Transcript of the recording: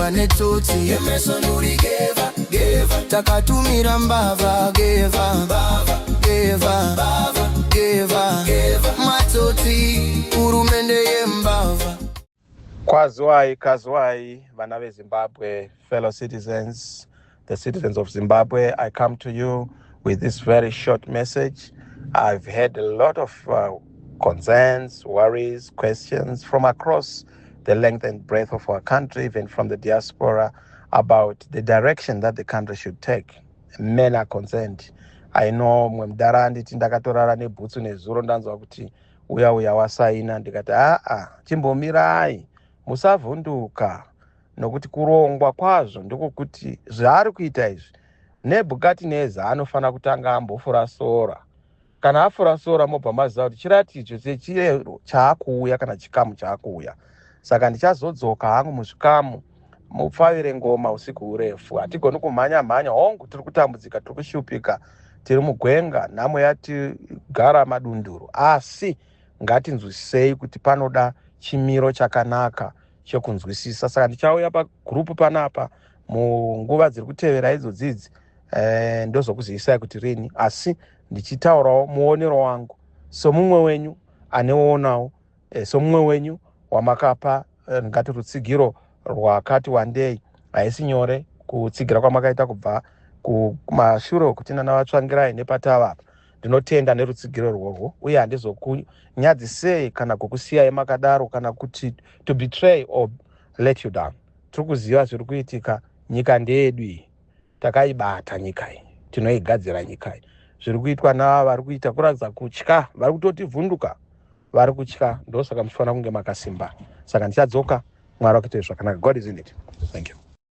geva netoti Emerson uri geva takatumira mbava geva matoti urumende yembava. Kazwai, vana veZimbabwe, fellow citizens, the citizens of Zimbabwe, I come to you with this very short message. I've had a lot of concerns, worries, questions from across the length and breadth of our country, even from the diaspora, about the direction that the country should take. Men are concerned. I know mwemdara anditi ndakatorara nebhutsu nezuro ndanzwa kuti uya wasaina ndikati chimbomirai musavhunduka nokuti kurongwa kwazvo ndokuti zvaari kuita izvi Nebukadineza anofana kutanga ambofura sora. Kana afura sora mobva maziva kuti chiratidzo chechiro chaakuuya kana chikamu chaakuuya. Saka ndichazodzoka hangu muzvikamu mupfavire ngoma usiku urefu. Hatigoni kumhanya hongu tiri kutambudzika, tiri kushupika, tiri mugwenga, nhamo yatigara madunduru. Asi ngatinzwisisei kuti panoda chimiro chakanaka chekunzwisisa. Saka ndichauya pagrupu panapa munguva dziri kutevera idzodzidzi ndozokuzivisa kuti rini, asi ndichitaurawo muonero wangu somumwe wenyu aneonawo, somumwe wenyu wamakapa ngati rutsigiro rwakati wandei. Haisi nyore kutsigira kwamakaita kubva kumashure okuti navatsvangirai nepatava apa. Ndinotenda nerutsigiro rworwo uye handizokunyadzisei kana kukusiyai makadaro kana kuti to betray or let you down. Tiri kuziva zviri kuitika, nyika ndeyedu iyi, takaibata nyika iyi, tinoigadzira nyika iyi. Zviri kuitwa nava vari kuita kuratidza kutya, vari kutotivhunduka, vari kutya. Ndosaka muchifana kunge makasimba. Saka ndichadzoka, Mwari wakuite zvakanaka. God is in it. Thank you.